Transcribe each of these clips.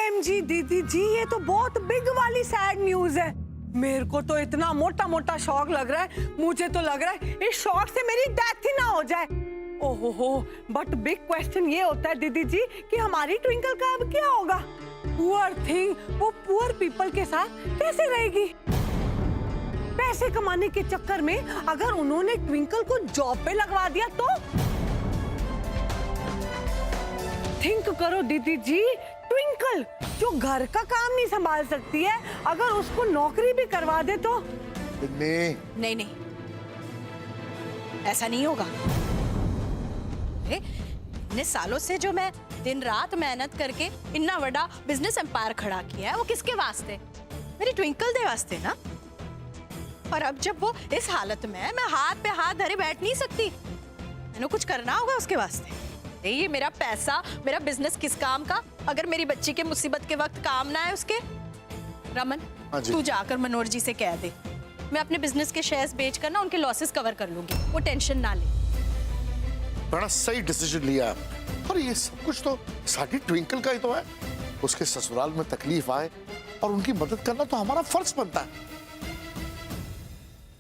OMG दीदी जी, ये तो बहुत बिग वाली सैड न्यूज है। मेरे को तो इतना मोटा मोटा शॉक लग रहा है, मुझे तो लग रहा है इस शॉक से मेरी डेथ ही ना हो जाए। ओहो हो, बट बिग क्वेश्चन ये होता है दीदी जी कि हमारी ट्विंकल का अब क्या होगा? पुअर थिंग, वो पुअर पीपल के साथ कैसे रहेगी? पैसे कमाने के चक्कर में अगर उन्होंने ट्विंकल को जॉब पे लगवा दिया तो? थिंक करो दीदी जी, ट्विंकल जो घर का काम नहीं संभाल सकती है, अगर उसको नौकरी भी करवा दे तो? नहीं नहीं, ऐसा नहीं होगा। इतने सालों से जो मैं दिन रात मेहनत करके इतना बड़ा बिजनेस एम्पायर खड़ा किया है, वो किसके वास्ते? मेरी ट्विंकल दे वास्ते ना। और अब जब वो इस हालत में है, मैं हाथ पे हाथ धरे बैठ नहीं सकती, मैंने कुछ करना होगा उसके वास्ते। ये मेरा पैसा, मेरा बिजनेस किस काम का, अगर मेरी बच्ची के मुसीबत के वक्त काम ना है उसके। रमन, तू जाकर मनोहर जी से कह दे, मैं अपने बिजनेस के शेयर्स बेचकर ना उनके लॉसेस कवर कर लूंगी, वो टेंशन ना ले। बड़ा सही डिसीजन लिया और ये सब कुछ तो साडी ट्विंकल का ही तो है। उसके ससुराल में तकलीफ आए और उनकी मदद करना तो हमारा फर्ज बनता है।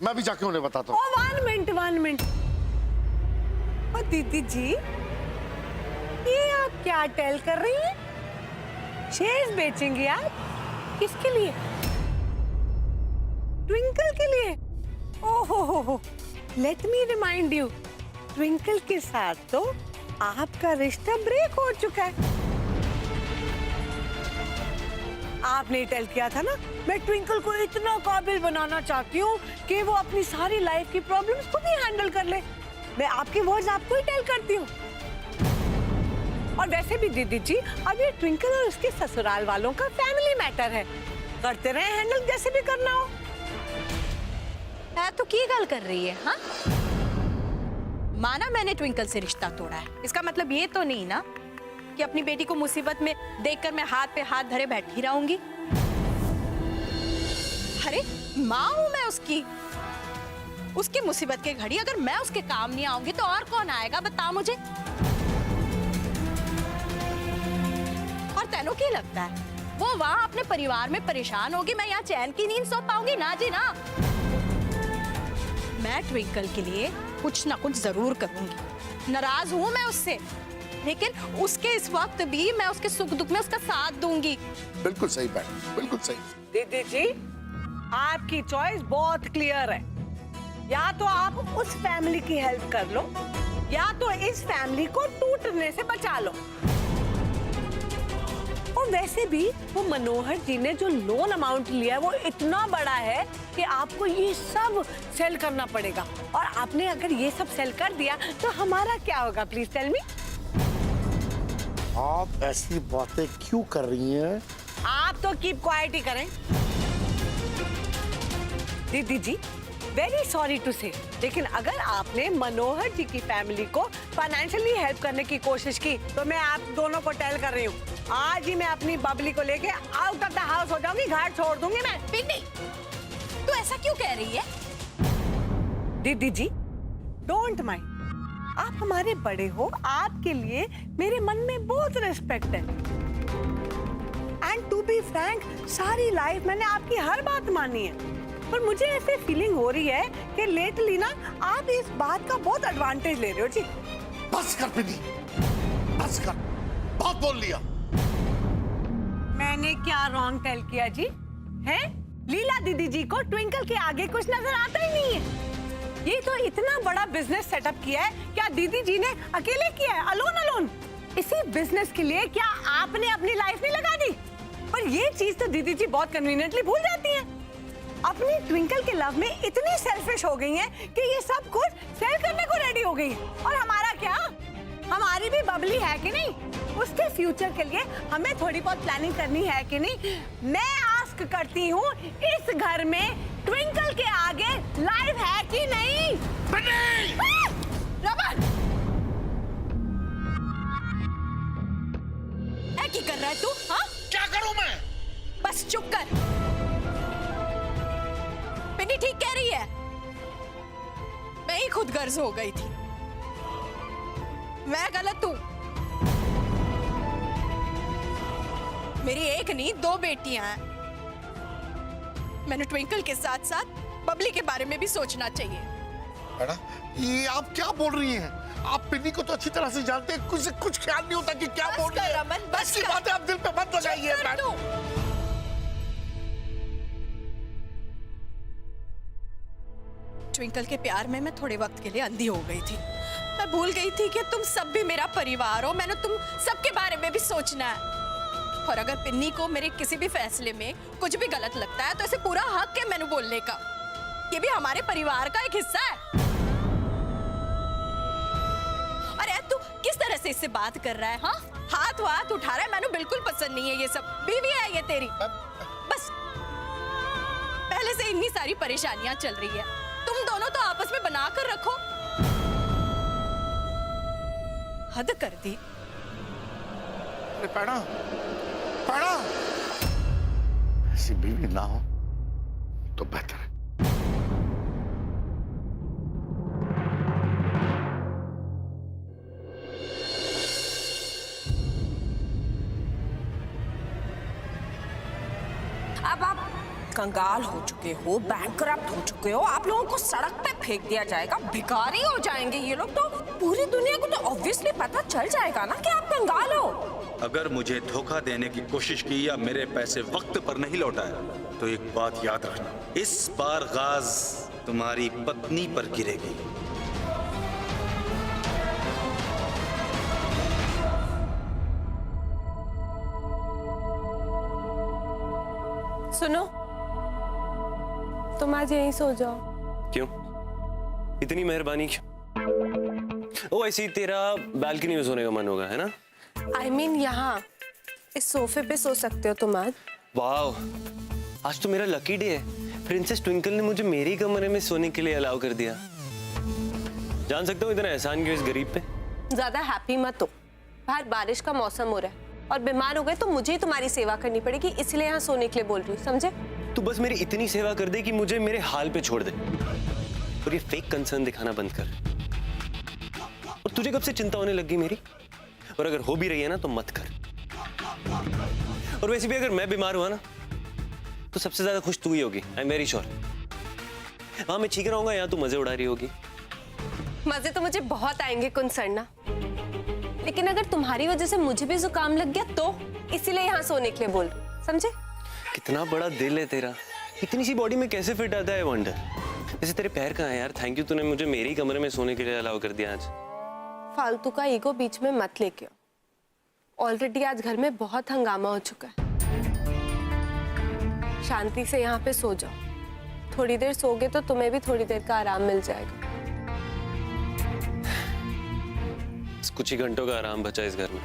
मैं भी जाके उन्हें बताता हूँ। One minute. और दीदी जी, ये आप क्या टेल कर रही हैं? शेयर्स बेचेंगे आप? किसके लिए? ट्विंकल के लिए? ओहो, let me remind you, twinkle के साथ तो आपका रिश्ता ब्रेक हो चुका है। आपने टेल किया था ना, मैं ट्विंकल को इतना काबिल बनाना चाहती हूँ कि वो अपनी सारी लाइफ की प्रॉब्लम्स खुद ही हैंडल कर ले। मैं आपकी वर्ड्स आपको ही टेल करती हूँ। और वैसे भी दीदी जी, अब ये ट्विंकल और उसके ससुराल वालों का फैमिली मैटर है, करते रहे हैंडल जैसे भी करना हो। तो की गल कर रही है? हाँ, माना मैंने ट्विंकल से रिश्ता तोड़ा है, इसका मतलब ये तो नहीं ना कि अपनी बेटी को मुसीबत में देखकर मैं हाथ पे हाथ धरे बैठी रहूंगी। अरे माँ हूं मैं उसकी, उसकी मुसीबत के घड़ी अगर मैं उसके काम नहीं आऊंगी तो और कौन आएगा, बता मुझे। और तेनों की लगता है वो वहां अपने परिवार में परेशान होगी, मैं यहाँ चैन की नींद सो पाऊंगी? ना जी ना। मैं ट्विंकल के लिए कुछ ना कुछ जरूर करूंगी। नाराज हूं मैं उससे, लेकिन उसके इस वक्त भी मैं उसके सुख दुख में उसका साथ दूंगी। बिल्कुल सही बात, बिल्कुल सही। दीदी जी, आपकी चॉइस बहुत क्लियर है, या तो आप उस फैमिली की हेल्प कर लो या तो इस फैमिली को टूटने से बचा लो। और वैसे भी वो मनोहर जी ने जो लोन अमाउंट लिया है वो इतना बड़ा है कि आपको ये सब सेल करना पड़ेगा, और आपने अगर ये सब सेल कर दिया तो हमारा क्या होगा? Please tell me. आप ऐसी बातें क्यों कर रही हैं? आप तो कीप क्वाइट ही करें। दीदी जी, वेरी सॉरी टू से, लेकिन अगर आपने मनोहर जी की फैमिली को फाइनेंशियली हेल्प करने की कोशिश की तो मैं आप दोनों को टेल कर रही हूँ, आज ही मैं अपनी बबली को लेके आउट ऑफ द हाउस हो जाऊंगी, घर छोड़ दूंगी मैं। पिन्नी, तू ऐसा क्यों कह रही है? दीदी जी, डोंट माइंड, आप हमारे बड़े हो, आपके लिए मेरे मन में बहुत रिस्पेक्ट है। एंड टू बी फ्रैंक, सारी लाइफ मैंने आपकी हर बात मानी है, पर मुझे ऐसे फीलिंग हो रही है कि लेटली ना आप इस बात का बहुत एडवांटेज ले रहे हो। जी बस कर पिनी, बस कर, बहुत बोल लिया। मैंने क्या रॉन्ग टेल किया जी? हैं? लीला दीदी जी को ट्विंकल के आगे कुछ नजर आता ही नहीं है। ये तो इतना बड़ा बिजनेस सेटअप किया है, क्या दीदी जी ने अकेले किया है, अलोन? इसी बिजनेस के लिए क्या आपने अपनी लाइफ नहीं लगा दी? पर ये चीज तो दीदी जी बहुत कन्वीनियंटली भूल जाती हैं। अपनी ट्विंकल के लव में इतनी सेल्फिश हो गई हैं कि ये सब कुछ सेल करने को रेडी हो गई है। और हमारा क्या? हमारी भी बबली है कि नहीं? उसके फ्यूचर के लिए हमें थोड़ी बहुत प्लानिंग करनी है कि नहीं? मैं आस्क करती हूँ, इस घर में ट्विंकल के आगे लाइफ है कि नहीं? रमन, क्या कर रहा है तू? हाँ, क्या करूं मैं? बस चुप कर। पिन्नी ठीक कह रही है, मैं ही खुद गर्ज हो गई थी, मैं गलत हूं। मेरी एक नहीं 2 बेटियां हैं। मैंने ट्विंकल के साथ साथ बबली के बारे में भी सोचना चाहिए। मैडम, ये आप क्या बोल रही हैं? आप पिन्नी को तो अच्छी तरह से जानते हैं, कुछ ख्याल नहीं होता कि क्या बोल रही है। रमन, बस ऐसी कर। बातें आप दिल पे मत लगाइए मैडम। ट्विंकल के प्यार में मैं थोड़े वक्त के लिए अंधी हो गई थी। मैं भूल गई थी कि तुम सब भी मेरा परिवार हो। मैंने तुम सबके बारे में भी सोचना है। और अगर पिन्नी को मेरे किसी भी फैसले में कुछ भी गलत लगता है तो इसे पूरा हक है मैंने बोलने का। ये भी हमारे परिवार का एक हिस्सा है। अरे तू किस तरह से इससे बात कर रहा है? हाँ, हाथ वाथ उठा रहा है। मैंने बिल्कुल पसंद नहीं है ये सब। बीवी है ये तेरी। बस पहले से इतनी सारी परेशानियां चल रही है, तुम दोनों तो आपस में बना कर रखो। हद कर दी। पैड़ा, पैड़ा, ऐसी बीवी ना हो तो बेहतर है। अब आप कंगाल हो चुके हो, बैंकरप्ट हो चुके हो, आप लोगों को सड़क पे फेंक दिया जाएगा, भिखारी हो जाएंगे ये लोग। तो पूरी दुनिया को तो ऑब्वियसली पता चल जाएगा ना कि आप कंगाल हो। अगर मुझे धोखा देने की कोशिश की या मेरे पैसे वक्त पर नहीं लौटाए तो एक बात याद रखना, इस बार गाज तुम्हारी पत्नी पर गिरेगी। सुनो, तुम आज यहीं सो जाओ। क्यों? इतनी मेहरबानी क्यों? ओ ऐसे ही तेरा बालकनी में सोने का मन होगा, है ना? I mean, यहाँ इस सोफे पे सो सकते हो तुम आज। वाह, आज तो मेरा लकी डे है। प्रिंसेस ट्विंकल ने मुझे मेरे ही कमरे में सोने के लिए अलाउ कर दिया। जान सकता हूँ इतना एहसान क्यों इस गरीब पे? ज्यादा हैप्पी मत हो, बाहर बारिश का मौसम हो रहा है और बीमार हो गए तो मुझे ही तुम्हारी सेवा करनी पड़ेगी, इसलिए यहाँ सोने के लिए बोल रही हूँ, समझे? तू बस मेरी इतनी सेवा कर दे कि मुझे मेरे हाल पे छोड़ दे और ये फेक कंसर्न दिखाना बंद कर। और तुझे कब से चिंता होने लगी मेरी? और अगर हो भी रही है ना तो मत कर। और वैसे भी अगर मैं बीमार हुआ ना तो सबसे ज्यादा खुश तू ही होगी, आई एम वेरी श्योर। हाँ, मैं ठीक रहूंगा, यहाँ तू मजे उड़ा रही होगी। मजे तो मुझे बहुत आएंगे कुंसरना, लेकिन अगर तुम्हारी वजह से मुझे भी जुकाम लग गया तो इसीलिए यहाँ सोने के लिए बोल रही हूँ, समझे? कितना बड़ा दिल है तेरा, इतनी सी बॉडी में कैसे फिट आता है वंडर। वैसे तेरे पैर कहाँ है यार? थैंक यू, तूने मुझे मेरे ही कमरे में सोने के लिए अलाउ कर दिया आज। फालतू का ईगो बीच में मत लेके आओ। ऑलरेडी आज घर में बहुत हंगामा हो चुका है। शांति से यहाँ पे सो जाओ, थोड़ी देर सोगे तो तुम्हें भी थोड़ी देर का आराम मिल जाएगा। कुछ ही घंटों का आराम बचा इस घर में,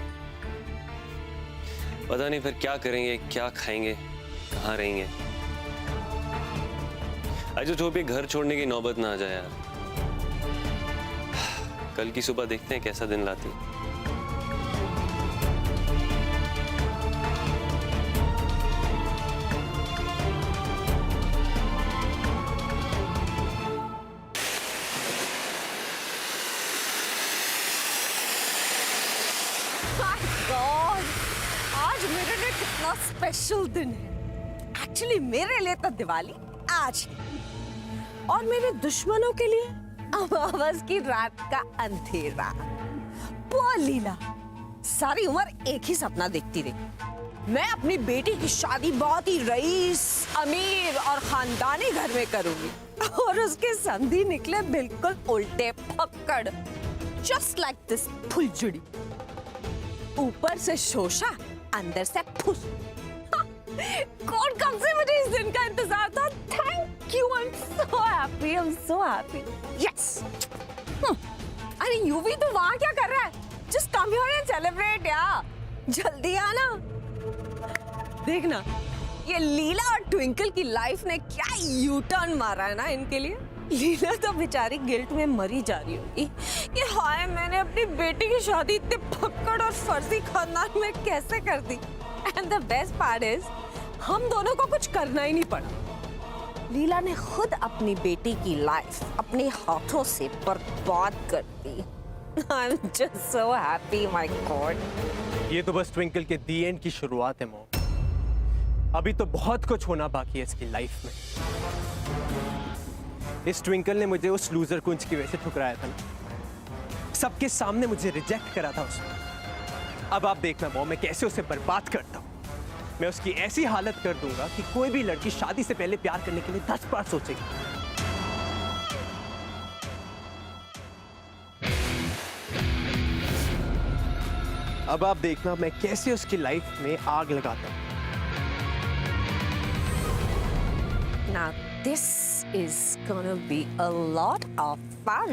पता नहीं फिर क्या करेंगे, क्या खाएंगे, कहाँ रहेंगे। आज जो भी घर छोड़ने की नौबत ना आ जाए यार। कल की सुबह देखते हैं कैसा दिन लाती। आज मेरे लिए कितना स्पेशल दिन है। एक्चुअली मेरे लिए तो दिवाली आज है और मेरे दुश्मनों के लिए अमावस की रात का अंधेरा। पुअर लीला सारी उम्र एक ही सपना देखती रही, मैं अपनी बेटी की शादी बहुत ही रईस, अमीर और खानदानी घर में करूंगी, और उसके संधि निकले बिल्कुल उल्टे पकड़, जस्ट लाइक दिस फुलझड़ी। ऊपर से शोषा, अंदर से फुस। कौन कब से मुझे इस दिन का इंतजार था। Thank you, I am so happy, I am so happy. Yes. अरे यूवी तो वहां क्या कर रहा है? Just come here and celebrate यार, जल्दी आना। देखना ये लीला और ट्विंकल की लाइफ ने क्या यू टर्न मारा है ना इनके लिए। लीला तो बेचारी गिल्ट में मरी जा रही होगी कि हाय मैंने अपनी बेटी की शादी इतने फक्कड़ और फर्जी खानदान में कैसे कर दी। And the best part is हम दोनों को कुछ करना ही नहीं पड़ा। लीला ने खुद अपनी बेटी की लाइफ अपने हाथों से बर्बाद कर दी। I am just so happy, my God. ये तो बस ट्विंकल के दी एंड की शुरुआत है मॉम। अभी तो बहुत कुछ होना बाकी है इसकी लाइफ में। इस ट्विंकल ने मुझे उस लूजर कुंज की वजह से ठुकराया था ना, सबके सामने मुझे रिजेक्ट करा था उसने। अब आप देखना मॉम, मैं कैसे उसे बर्बाद करता हूँ। मैं उसकी ऐसी हालत कर दूंगा कि कोई भी लड़की शादी से पहले प्यार करने के लिए 10 बार सोचेगी। अब आप देखना मैं कैसे उसकी लाइफ में आग लगाता हूँ। Now this is gonna be a lot of fun.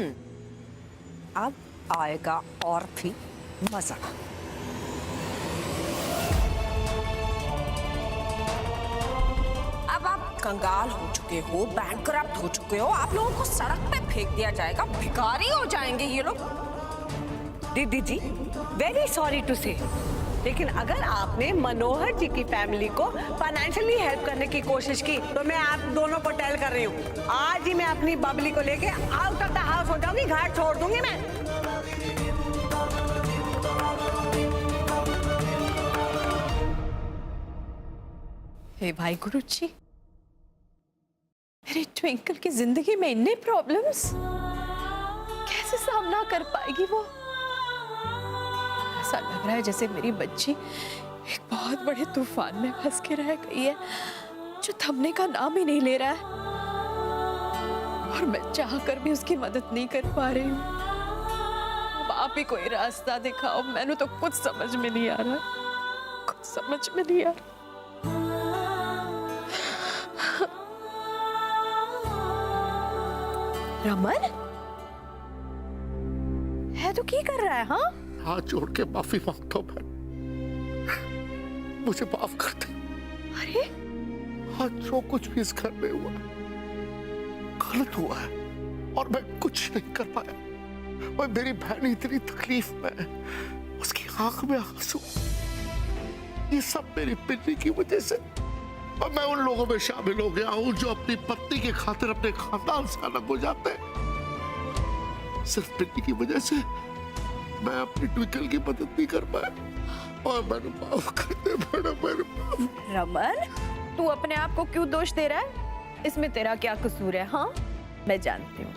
अब आएगा और भी मजा। अब आप कंगाल हो चुके हो, बैंकरप्ट हो चुके हो, आप लोगों को सड़क पे फेंक दिया जाएगा, भिखारी हो जाएंगे ये लोग। दीदी जी, वेरी सॉरी टू से, लेकिन अगर आपने मनोहर जी की फैमिली को फाइनेंशियली हेल्प करने की कोशिश की तो मैं आप दोनों को टेल कर रही हूँ, आज ही मैं अपनी बबली को लेके आउट ऑफ द हाउस हो जाऊंगी, घर छोड़ दूंगी मैं। हे भाई गुरुजी, मेरी ट्विंकल की जिंदगी में इतने प्रॉब्लम्स, कैसे सामना कर पाएगी वो? ऐसा लग रहा है जैसे मेरी बच्ची एक बहुत बड़े तूफान में फंस के रह गई है, जो थमने का नाम ही नहीं ले रहा है, और मैं चाहकर भी उसकी मदद नहीं कर पा रही हूँ। अब आप ही कोई रास्ता दिखाओ, मैंने तो कुछ समझ में नहीं आ रहा, कुछ समझ में नहीं आ रहा। रमन, है तो की कर रहा है? हाँ, हाथ जोड़ के माफी मांगता हूं बहन, मुझे माफ कर दे। अरे आज जो कुछ भी इस घर में हुआ गलत हुआ है और मैं कुछ नहीं कर पाया। और मेरी बहन इतनी तकलीफ में, उसकी आंख में आंसू, ये सब मेरी पिन्नी की वजह से। और मैं उन लोगों में शामिल हो गया हूं जो अपनी पत्नी के खातिर अपने खानदान से अलग हो जाते हैं। सिर्फ पिन्नी की वजह से मैं अपनी ट्विंकल की मदद नहीं कर पाया। और मैंने माफ कर दे बड़ा, मैंने माफ। रमन, तू अपने आप को क्यों दोष दे रहा है? इसमें तेरा क्या कसूर है? हाँ, मैं जानती हूँ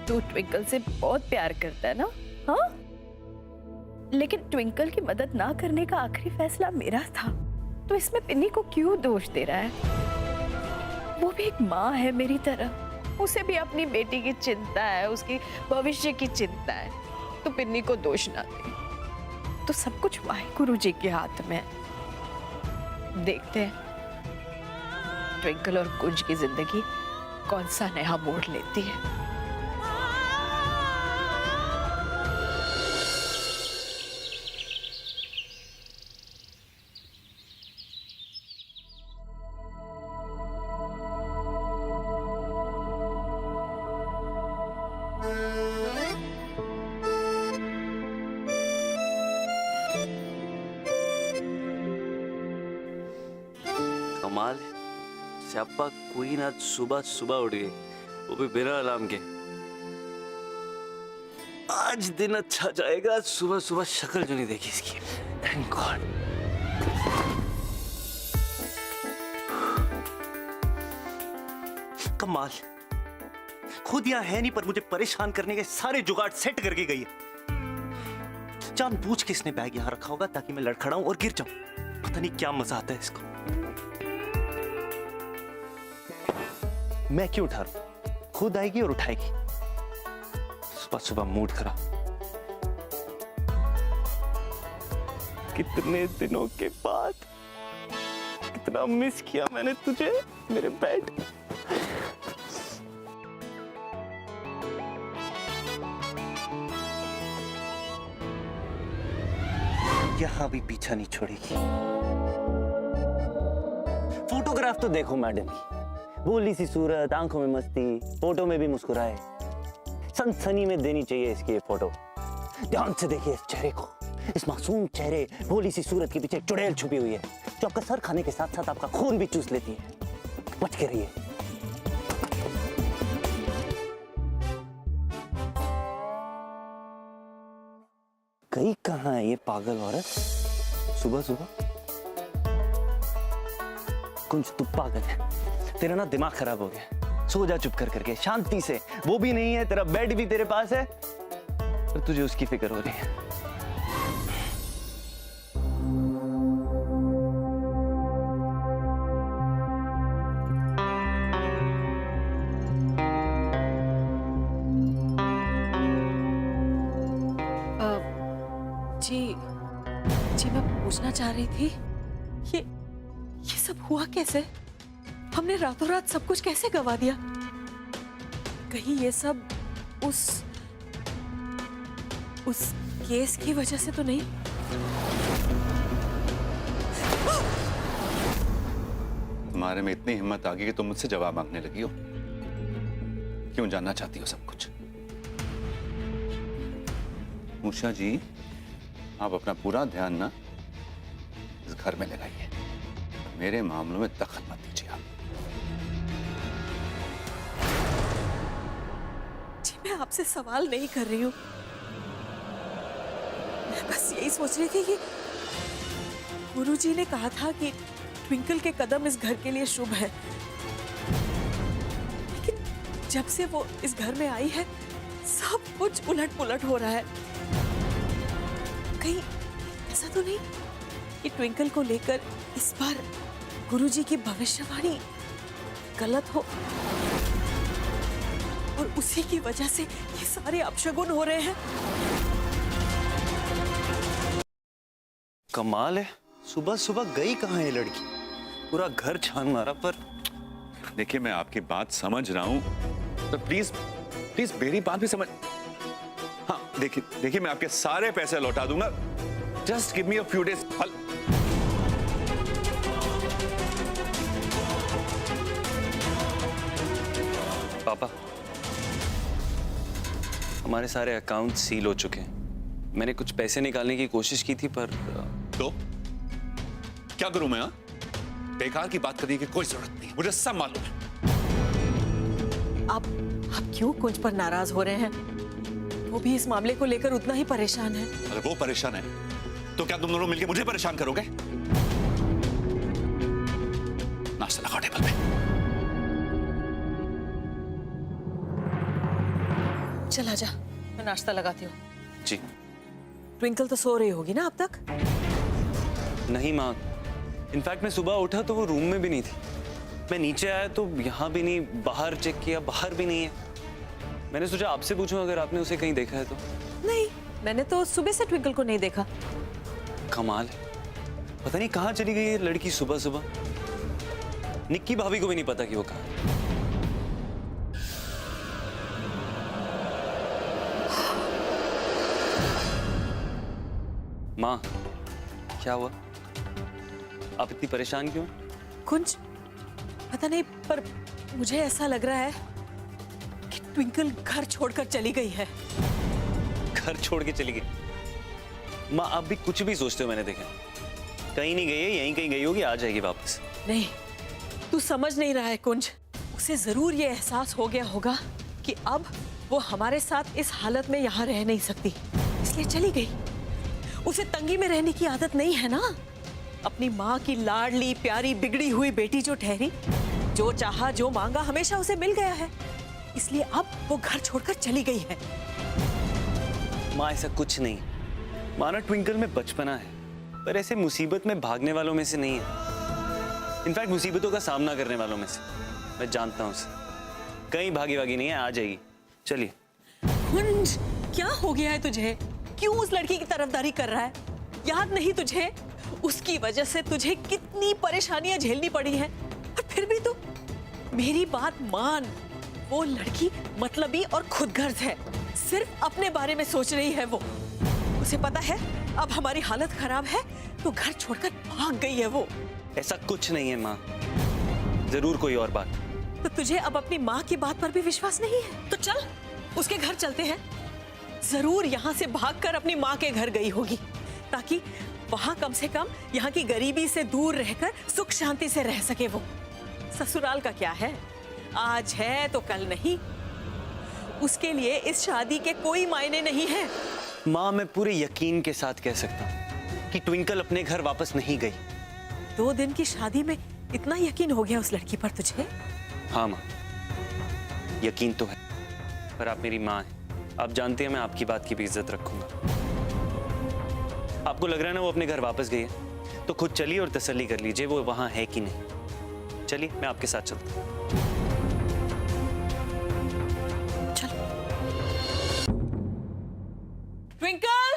तू ट्विंकल से बहुत प्यार करता है ना? हाँ, लेकिन ट्विंकल की मदद ना करने का आखिरी फैसला मेरा था, तो इसमें पिन्नी को क्यों दोष दे रहा है? वो भी एक माँ है मेरी तरह, उसे भी अपनी बेटी की चिंता है, उसकी भविष्य की चिंता है, तो पिन्नी को दोष ना दे। तो सब कुछ वाहिगुरु जी के हाथ में है। देखते हैं ट्विंकल और कुंज की जिंदगी कौन सा नया मोड़ लेती है। कमाल है, स्यापा क्वीन आज सुबह सुबह उठ गई, वो भी बिना अलार्म के। आज दिन अच्छा जाएगा, सुबह सुबह शक्ल जो नहीं देखी इसकी। Thank God. कमाल, खुद यहाँ है नहीं पर मुझे परेशान करने के सारे जुगाड़ सेट करके गई है। जानबूझ के इसने बैग यहाँ रखा होगा ताकि मैं लड़खड़ाऊं और गिर जाऊं। पता नहीं क्या मजा आता है इसको। मैं क्यों उठा रहा हूं? खुद आएगी और उठाएगी। सुबह सुबह मूड खराब। कितने दिनों के बाद कितना मिस किया मैंने तुझे, मेरे बेड। यहां भी पीछा नहीं छोड़ेगी। फोटोग्राफ तो देखो मैडम की, भोली सी सूरत, आंखों में मस्ती, फोटो में भी मुस्कुराए। सनसनी में देनी चाहिए इसकी ये फोटो। ध्यान से देखिए इस चेहरे को, इस मासूम चेहरे, भोली सी सूरत के पीछे चुड़ैल छुपी हुई है जो आपका सर खाने के साथ साथ आपका खून भी चूस लेती है। बच के रहिए। गई कहाँ है ये पागल औरत सुबह सुबह? कुछ तू पागल है, तेरा ना दिमाग खराब हो गया। सो जा चुप कर करके शांति से, वो भी नहीं है, तेरा बेड भी तेरे पास है और तुझे उसकी फिक्र हो रही है। जी मैं पूछना चाह रही थी, ये सब हुआ कैसे? हमने रातों रात सब कुछ कैसे गवा दिया? कहीं ये सब उस केस की वजह से तो नहीं? तुम्हारे में इतनी हिम्मत आ गई कि तुम मुझसे जवाब मांगने लगी हो। क्यों जानना चाहती हो सब कुछ? उषा जी, आप अपना पूरा ध्यान ना इस घर में लगाइए, मेरे मामलों में दखल मत दीजिए आप। जी मैं आपसे सवाल नहीं कर रही हूँ, मैं बस यही सोच रही थी कि गुरुजी ने कहा था कि ट्विंकल के कदम इस घर के लिए शुभ है, लेकिन जब से वो इस घर में आई है सब कुछ उलट पुलट हो रहा है। कहीं ऐसा तो नहीं कि ट्विंकल को लेकर इस बार गुरुजी की भविष्यवाणी गलत हो और उसी की वजह से ये सारे अपशगुन हो रहे हैं? कमाल है, सुबह सुबह गई कहाँ है ये लड़की? पूरा घर छान मारा। पर देखिए, मैं आपकी बात समझ रहा हूं, तो प्लीज प्लीज मेरी बात भी समझ। हाँ देखिए मैं आपके सारे पैसे लौटा दूंगा, just give me a few days. पापा, हमारे सारे अकाउंट सील हो चुके हैं। मैंने कुछ पैसे निकालने की कोशिश की थी पर तो क्या करूं मैं? बेकार की बात करने की कोई जरूरत नहीं, मुझे सब मालूम है। आप क्यों कुंज पर नाराज हो रहे हैं? वो भी इस मामले को लेकर उतना ही परेशान है। अगर वो परेशान है तो क्या तुम दोनों मिलकर मुझे परेशान करोगे? नाश्ता लगाओ टेबल पे। चला जा, मैं नाश्ता लगाती हूँ। जी। ट्विंकल तो सो रही होगी ना अब तक? नहीं माँ, इनफैक्ट मैं सुबह उठा तो वो रूम में भी नहीं थी। मैं नीचे आया तो यहाँ भी नहीं, बाहर चेक किया, बाहर भी नहीं है। मैंने सोचा आपसे पूछूं अगर आपने उसे कहीं देखा है तो। नहीं, मैंने तो सुबह से ट्विंकल को नहीं देखा। कमाल है, पता नहीं कहाँ चली गई ये लड़की सुबह सुबह। निक्की भाभी को भी नहीं पता कि वो कहाँ है। माँ, क्या हुआ? आप इतनी परेशान क्यों? कुंज, पता नहीं, पर मुझे ऐसा लग रहा है कि ट्विंकल घर छोड़कर चली गई है। घर छोड़ के चली गई? माँ, आप भी कुछ भी सोचते हो, मैंने देखा कहीं नहीं गई है, यहीं कहीं गई होगी, आ जाएगी वापस। नहीं, तू समझ नहीं रहा है कुंज। उसे जरूर ये एहसास हो गया होगा कि अब वो हमारे साथ इस हालत में यहाँ रह नहीं सकती, इसलिए चली गई। उसे तंगी में रहने की आदत नहीं है ना। अपनी माँ की लाडली प्यारी बिगड़ी हुई बेटी जो ठहरी, जो चाहा जो मांगा हमेशा उसे मिल गया है, इसलिए अब वो घर छोड़कर चली गई है। माँ, ऐसा कुछ नहीं। माना ट्विंकल में बचपना है, पर ऐसे मुसीबत में भागने वालों में से नहीं है। इनफैक्ट मुसीबतों का सामना करने वालों में से। मैं जानता हूँ उसे, कहीं भागी भागी नहीं है, आ जाएगी। चलिए। कुंज, क्या हो गया है तुझे? क्यों उस लड़की की तरफदारी कर रहा है? याद नहीं तुझे उसकी वजह से तुझे कितनी परेशानियां झेलनी पड़ी हैं, और फिर भी तू मेरी बात मान। वो लड़की मतलबी और खुदगर्ज है, सिर्फ अपने बारे में सोच रही है। वो उसे पता है अब हमारी हालत खराब है तो घर छोड़कर भाग गई है वो। ऐसा कुछ नहीं है माँ, जरूर कोई और बात। तो तुझे अब अपनी माँ की बात पर भी विश्वास नहीं है? तो चल उसके घर चलते हैं। जरूर यहाँ से भागकर अपनी माँ के घर गई होगी, ताकि वहां कम से कम यहाँ की गरीबी से दूर रहकर सुख शांति से रह सके वो। ससुराल का क्या है, आज है तो कल नहीं। उसके लिए इस शादी के कोई मायने नहीं है। माँ, मैं पूरे यकीन के साथ कह सकता हूँ कि ट्विंकल अपने घर वापस नहीं गई। 2 दिन की शादी में इतना यकीन हो गया उस लड़की पर तुझे? हाँ माँ, यकीन तो है, पर आप मेरी माँ हैं। आप जानते हैं मैं आपकी बात की भी इज्जत रखूंगा। आपको लग रहा है ना वो अपने घर वापस गई है, तो खुद चलिए और तसल्ली कर लीजिए वो वहां है कि नहीं। चलिए मैं आपके साथ चलता हूँ। ट्विंकल,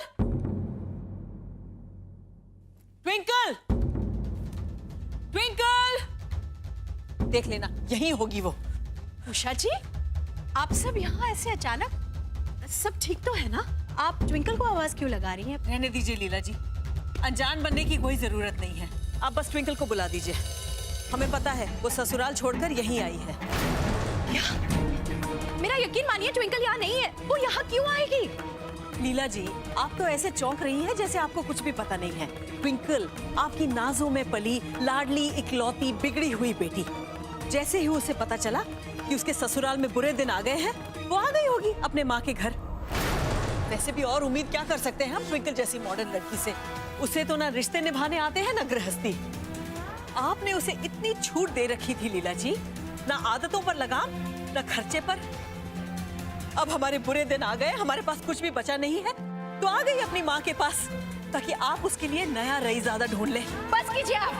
ट्विंकल, ट्विंकल, देख लेना यही होगी वो। उषा जी, आप सब यहाँ ऐसे अचानक? सब ठीक तो है ना? आप ट्विंकल को आवाज क्यों लगा रही हैं? रहने दीजिए लीला जी, अनजान बनने की कोई जरूरत नहीं है। आप बस ट्विंकल को बुला दीजिए। हमें पता है वो ससुराल छोड़कर यहीं आई है। क्या? मेरा यकीन मानिए ट्विंकल यहाँ नहीं है। वो यहाँ क्यों आएगी? लीला जी, आप तो ऐसे चौंक रही हैं जैसे आपको कुछ भी पता नहीं है। ट्विंकल आपकी नाजों में पली लाडली इकलौती बिगड़ी हुई बेटी। जैसे ही उसे पता चला कि उसके ससुराल में बुरे दिन आ गए हैं, वो आ गई होगी अपने माँ के घर। वैसे भी और उम्मीद क्या कर सकते हैं हम ट्विंकल जैसी मॉडर्न लड़की से? उसे तो ना रिश्ते निभाने आते हैं ना गृहस्थी। आपने उसे इतनी छूट दे रखी थी लीला जी, ना आदतों पर लगाम ना खर्चे पर। अब हमारे बुरे दिन आ गए, हमारे पास कुछ भी बचा नहीं है, तो आ गई अपनी माँ के पास ताकि आप उसके लिए नया रईज़ादा ढूंढ ले। बस कीजिए आप।